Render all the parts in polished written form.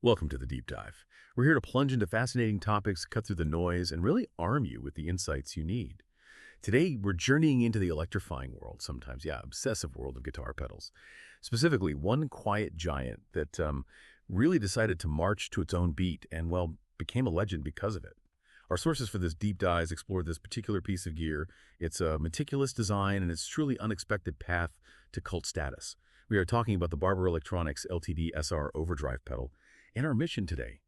Welcome to the Deep Dive. We're here to plunge into fascinating topics, cut through the noise, and really arm you with the insights you need. Today, we're journeying into the electrifying world, sometimes, obsessive world of guitar pedals. Specifically, one quiet giant that really decided to march to its own beat and, well, became a legend because of it. Our sources for this deep dive explore this particular piece of gear, its meticulous design, and its truly unexpected path to cult status. We are talking about the Barber Electronics LTD SR overdrive pedal, and our mission today: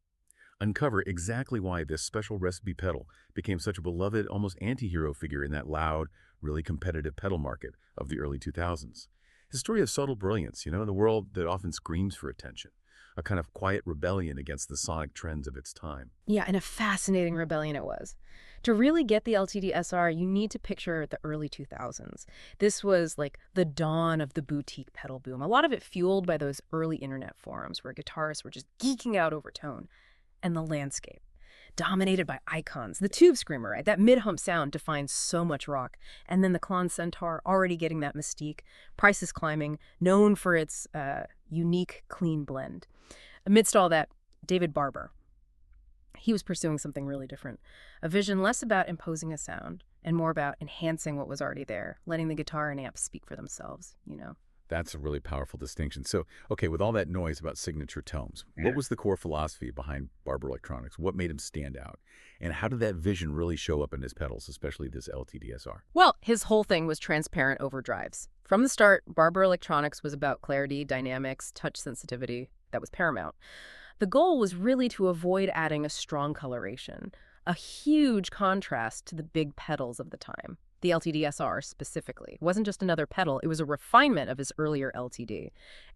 uncover exactly why this special recipe pedal became such a beloved, almost anti-hero figure in that loud, really competitive pedal market of the early 2000s. It's a story of subtle brilliance, in a world that often screams for attention, a kind of quiet rebellion against the sonic trends of its time. Yeah, and a fascinating rebellion it was. To really get the LTD SR, you need to picture the early 2000s. This was like the dawn of the boutique pedal boom. A lot of it fueled by those early internet forums where guitarists were just geeking out over tone. And the landscape, dominated by icons. The Tube Screamer, right? That mid-hump sound defines so much rock. And then the Klon Centaur already getting that mystique. Prices climbing, known for its unique, clean blend. Amidst all that, David Barber, he was pursuing something really different. A vision less about imposing a sound and more about enhancing what was already there, letting the guitar and amp speak for themselves. That's a really powerful distinction. So, okay, with all that noise about signature tones, what was the core philosophy behind Barber Electronics? What made him stand out? And how did that vision really show up in his pedals, especially this LTDSR? Well, his whole thing was transparent overdrives. From the start, Barber Electronics was about clarity, dynamics, touch sensitivity. That was paramount. The goal was really to avoid adding a strong coloration, a huge contrast to the big pedals of the time. The LTD SR specifically. It wasn't just another pedal, it was a refinement of his earlier LTD.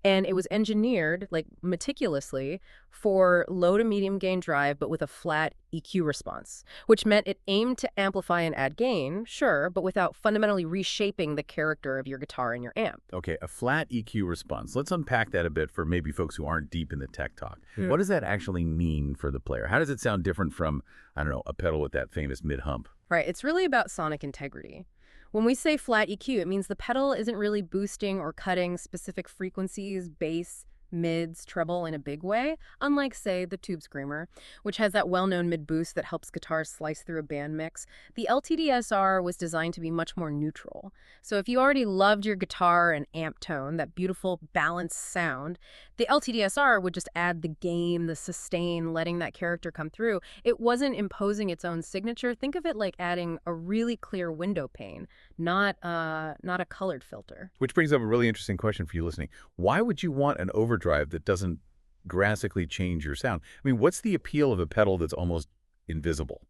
And it was engineered, meticulously, for low to medium gain drive, but with a flat EQ response, which meant it aimed to amplify and add gain, sure, but without fundamentally reshaping the character of your guitar and your amp. Okay, a flat EQ response. Let's unpack that a bit for maybe folks who aren't deep in the tech talk. What does that actually mean for the player? How does it sound different from, I don't know, a pedal with that famous mid-hump? Right, it's really about sonic integrity. When we say flat EQ, it means the pedal isn't really boosting or cutting specific frequencies, bass, mids, treble in a big way, unlike, say, the Tube Screamer, which has that well-known mid-boost that helps guitars slice through a band mix. The LTD-SR was designed to be much more neutral. So if you already loved your guitar and amp tone, that beautiful balanced sound, the LTD-SR would just add the gain, the sustain, letting that character come through. It wasn't imposing its own signature. Think of it like adding a really clear window pane, not a colored filter. Which brings up a really interesting question for you listening. Why would you want an overdrive that doesn't drastically change your sound? I mean, what's the appeal of a pedal that's almost invisible?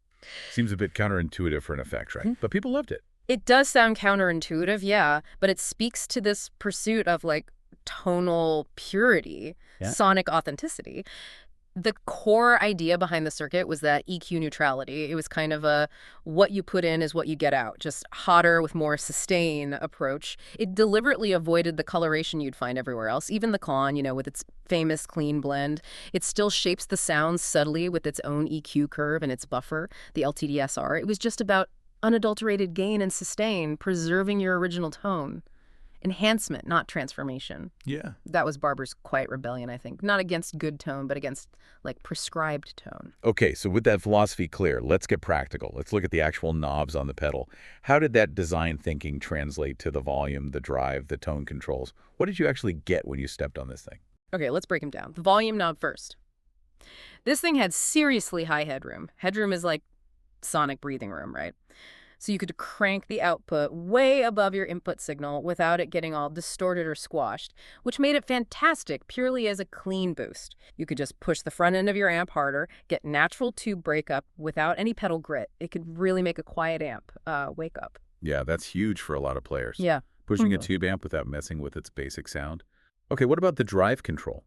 Seems a bit counterintuitive for an effect, right? But people loved it. It does sound counterintuitive, yeah, but it speaks to this pursuit of tonal purity, Yeah. sonic authenticity. The core idea behind the circuit was that EQ neutrality. It was kind of a what you put in is what you get out, just hotter with more sustain approach. It deliberately avoided the coloration you'd find everywhere else, even the Klon, with its famous clean blend. It still shapes the sound subtly with its own EQ curve and its buffer, the LTD-SR. It was just about unadulterated gain and sustain, preserving your original tone. Enhancement, not transformation. Yeah. That was Barber's quiet rebellion, I think. Not against good tone, but against, prescribed tone. Okay, so with that philosophy clear, let's get practical. Let's look at the actual knobs on the pedal. How did that design thinking translate to the volume, the drive, the tone controls? What did you actually get when you stepped on this thing? Okay, let's break them down. The volume knob first. This thing had seriously high headroom. Headroom is like sonic breathing room, right? So you could crank the output way above your input signal without it getting all distorted or squashed, which made it fantastic purely as a clean boost. You could just push the front end of your amp harder, get natural tube breakup without any pedal grit. It could really make a quiet amp wake up. Yeah, that's huge for a lot of players. Yeah. Pushing a tube amp without messing with its basic sound. Okay, what about the drive control?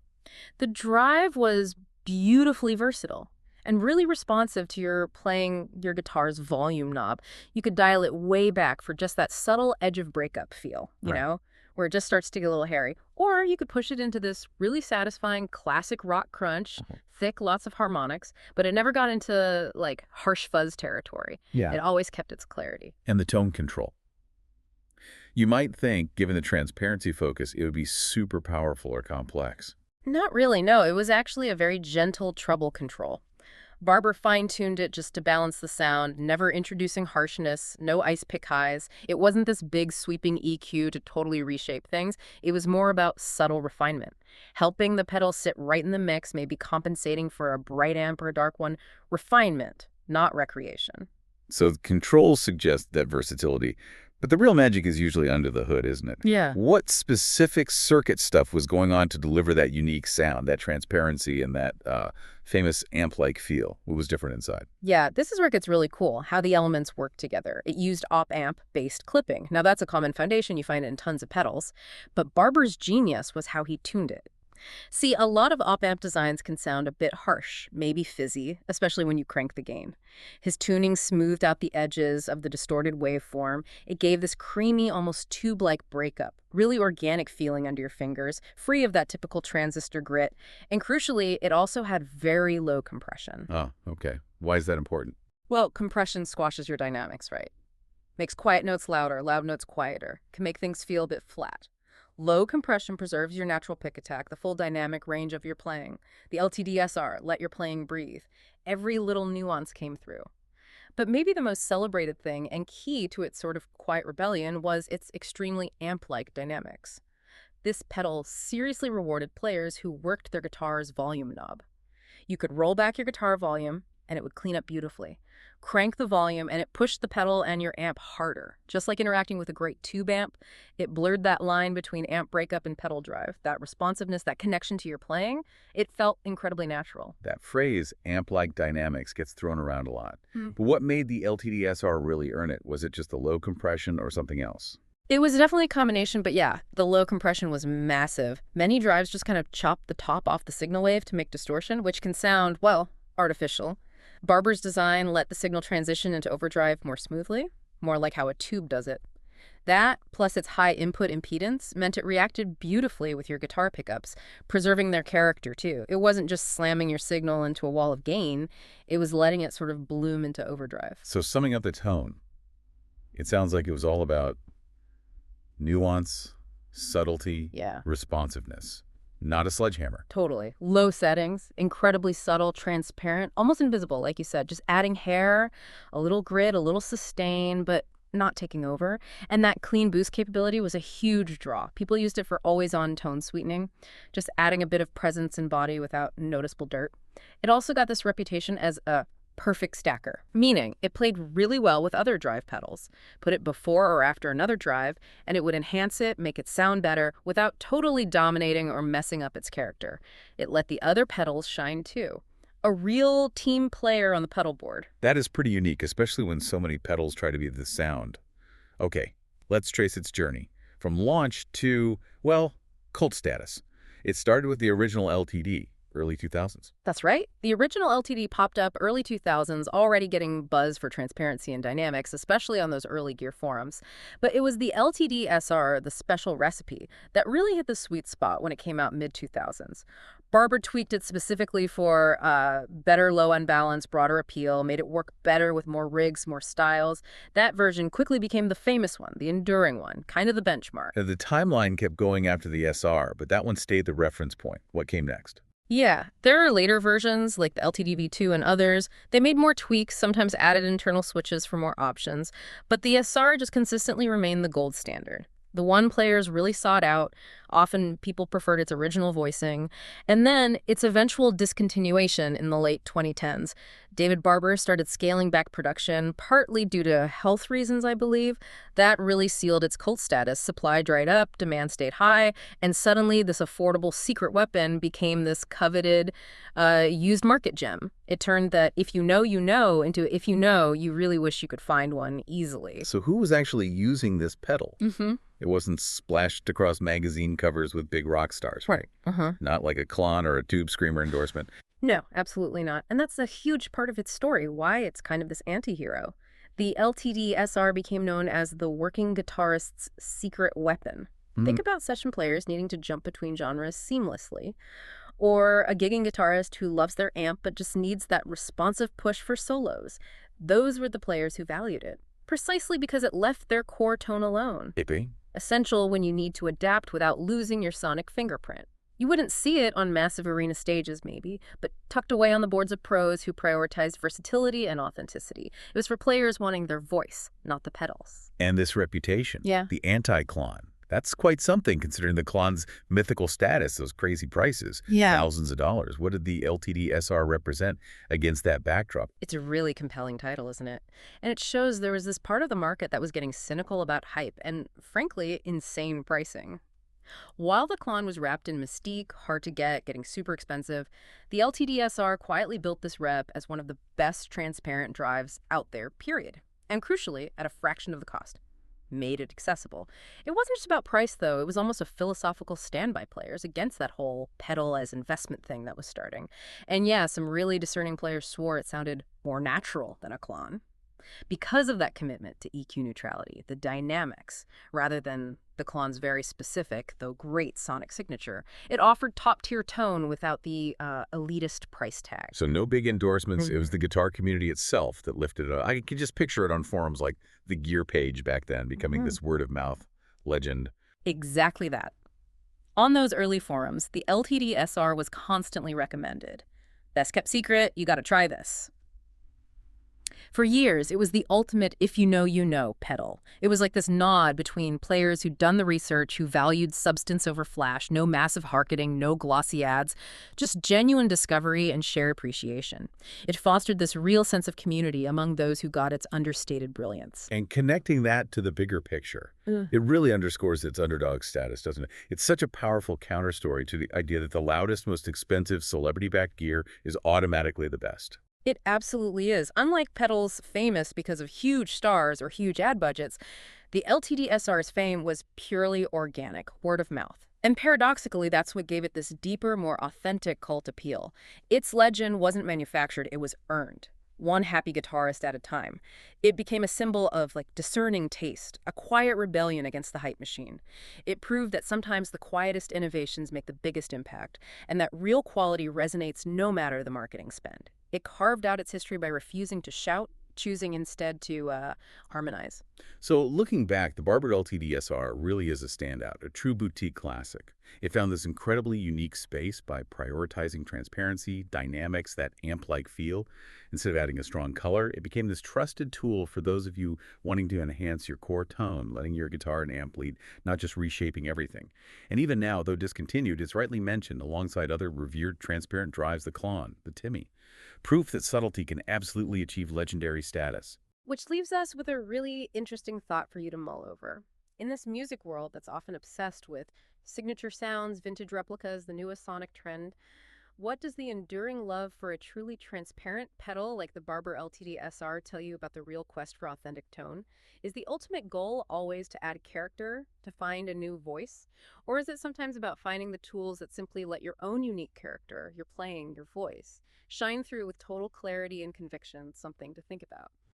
The drive was beautifully versatile and really responsive to your playing your guitar's volume knob. You could dial it way back for just that subtle edge of breakup feel, where it just starts to get a little hairy. Or you could push it into this really satisfying classic rock crunch, thick, lots of harmonics, but it never got into harsh fuzz territory. Yeah. It always kept its clarity. And the tone control. You might think, given the transparency focus, it would be super powerful or complex. Not really, no. It was actually a very gentle treble control. Barber fine-tuned it just to balance the sound, never introducing harshness, no ice pick highs. It wasn't this big sweeping EQ to totally reshape things. It was more about subtle refinement, helping the pedal sit right in the mix, maybe compensating for a bright amp or a dark one. Refinement, not recreation. So the controls suggest that versatility, but the real magic is usually under the hood, isn't it? Yeah. What specific circuit stuff was going on to deliver that unique sound, that transparency, and that famous amp-like feel? What was different inside? Yeah, this is where it gets really cool, how the elements work together. It used op-amp-based clipping. Now, that's a common foundation. You find it in tons of pedals. But Barber's genius was how he tuned it. See, a lot of op-amp designs can sound a bit harsh, maybe fizzy, especially when you crank the gain. His tuning smoothed out the edges of the distorted waveform. It gave this creamy, almost tube-like breakup, really organic feeling under your fingers, free of that typical transistor grit. And crucially, it also had very low compression. Oh, okay. Why is that important? Well, compression squashes your dynamics, right? Makes quiet notes louder, loud notes quieter, can make things feel a bit flat. Low compression preserves your natural pick attack, the full dynamic range of your playing. The LTD SR, let your playing breathe. Every little nuance came through. But maybe the most celebrated thing and key to its sort of quiet rebellion was its extremely amp-like dynamics. This pedal seriously rewarded players who worked their guitar's volume knob. You could roll back your guitar volume, and it would clean up beautifully. Crank the volume, and it pushed the pedal and your amp harder. Just like interacting with a great tube amp, it blurred that line between amp breakup and pedal drive. That responsiveness, that connection to your playing, it felt incredibly natural. That phrase, amp-like dynamics, gets thrown around a lot. Hmm. But what made the LTD SR really earn it? Was it just the low compression or something else? It was definitely a combination, but yeah, the low compression was massive. Many drives just kind of chop the top off the signal wave to make distortion, which can sound, well, artificial. Barber's design let the signal transition into overdrive more smoothly, more like how a tube does it. That, plus its high input impedance, meant it reacted beautifully with your guitar pickups, preserving their character too. It wasn't just slamming your signal into a wall of gain, it was letting it sort of bloom into overdrive. So summing up the tone, it sounds like it was all about nuance, subtlety, Yeah. responsiveness. Not a sledgehammer. Totally. Low settings, incredibly subtle, transparent, almost invisible, like you said, just adding hair, a little grit, a little sustain, but not taking over. And that clean boost capability was a huge draw. People used it for always-on tone sweetening, just adding a bit of presence and body without noticeable dirt. It also got this reputation as a perfect stacker, meaning it played really well with other drive pedals. Put it before or after another drive, and it would enhance it, make it sound better, without totally dominating or messing up its character. It let the other pedals shine too. A real team player on the pedal board. That is pretty unique, especially when so many pedals try to be the sound. Okay, let's trace its journey. From launch to, well, cult status. It started with the original LTD, early 2000s. That's right. The original LTD popped up early 2000s, already getting buzz for transparency and dynamics, especially on those early gear forums. But it was the LTD SR, the special recipe, that really hit the sweet spot when it came out mid-2000s. Barber tweaked it specifically for better low-end balance, broader appeal, made it work better with more rigs, more styles. That version quickly became the famous one, the enduring one, kind of the benchmark. The timeline kept going after the SR, but that one stayed the reference point. What came next? Yeah, there are later versions, like the LTD V2 and others. They made more tweaks, sometimes added internal switches for more options, but the SR just consistently remained the gold standard. The one players really sought out, often people preferred its original voicing, and then its eventual discontinuation in the late 2010s. David Barber started scaling back production, partly due to health reasons, I believe. That really sealed its cult status. Supply dried up, demand stayed high, and suddenly this affordable secret weapon became this coveted, used market gem. It turned that if you know, you know, into if you know, you really wish you could find one easily. So who was actually using this pedal? Mm-hmm. It wasn't splashed across magazine covers with big rock stars, right? Uh-huh. Not like a Klon or a Tube Screamer endorsement. No, absolutely not. And that's a huge part of its story, why it's kind of this anti-hero. The LTD SR became known as the working guitarist's secret weapon. Think about session players needing to jump between genres seamlessly, or a gigging guitarist who loves their amp but just needs that responsive push for solos. Those were the players who valued it, precisely because it left their core tone alone. Hippie. Essential when you need to adapt without losing your sonic fingerprint. You wouldn't see it on massive arena stages, maybe, but tucked away on the boards of pros who prioritized versatility and authenticity. It was for players wanting their voice, not the pedals. And this reputation, Yeah. the anti-clon, that's quite something considering the clon's mythical status, those crazy prices, Yeah. thousands of dollars. What did the LTD SR represent against that backdrop? It's a really compelling title, isn't it? And it shows there was this part of the market that was getting cynical about hype and, frankly, insane pricing. While the Klon was wrapped in mystique, hard to get, getting super expensive, the LTD-SR quietly built this rep as one of the best transparent drives out there, period. And crucially, at a fraction of the cost. Made it accessible. It wasn't just about price, though. It was almost a philosophical stand by players against that whole pedal as investment thing that was starting. And yeah, some really discerning players swore it sounded more natural than a Klon. Because of that commitment to EQ neutrality, the dynamics, rather than the Klon's very specific, though great sonic signature, it offered top-tier tone without the elitist price tag. So no big endorsements. It Mhm. was the guitar community itself that lifted it up. I can just picture it on forums like the Gear page back then, becoming Mhm. this word-of-mouth legend. Exactly that. On those early forums, the LTD SR was constantly recommended. Best kept secret, you gotta try this. For years, it was the ultimate if you know pedal. It was like this nod between players who'd done the research, who valued substance over flash, no massive marketing, no glossy ads, just genuine discovery and shared appreciation. It fostered this real sense of community among those who got its understated brilliance. And connecting that to the bigger picture, Ugh. it really underscores its underdog status, doesn't it? It's such a powerful counterstory to the idea that the loudest, most expensive celebrity-backed gear is automatically the best. It absolutely is. Unlike pedals famous because of huge stars or huge ad budgets, the LTD SR's fame was purely organic, word of mouth. And paradoxically, that's what gave it this deeper, more authentic cult appeal. Its legend wasn't manufactured, it was earned. One happy guitarist at a time. It became a symbol of discerning taste, a quiet rebellion against the hype machine. It proved that sometimes the quietest innovations make the biggest impact, and that real quality resonates no matter the marketing spend. It carved out its history by refusing to shout, choosing instead to harmonize. So looking back, the Barber LTD SR really is a standout, a true boutique classic. It found this incredibly unique space by prioritizing transparency, dynamics, that amp-like feel. Instead of adding a strong color, it became this trusted tool for those of you wanting to enhance your core tone, letting your guitar and amp lead, not just reshaping everything. And even now, though discontinued, it's rightly mentioned alongside other revered transparent drives, the Klon, the Timmy. Proof that subtlety can absolutely achieve legendary status. Which leaves us with a really interesting thought for you to mull over. In this music world that's often obsessed with signature sounds, vintage replicas, the newest sonic trend, what does the enduring love for a truly transparent pedal like the Barber LTD SR tell you about the real quest for authentic tone? Is the ultimate goal always to add character, to find a new voice? Or is it sometimes about finding the tools that simply let your own unique character, your playing, your voice, shine through with total clarity and conviction? Something to think about.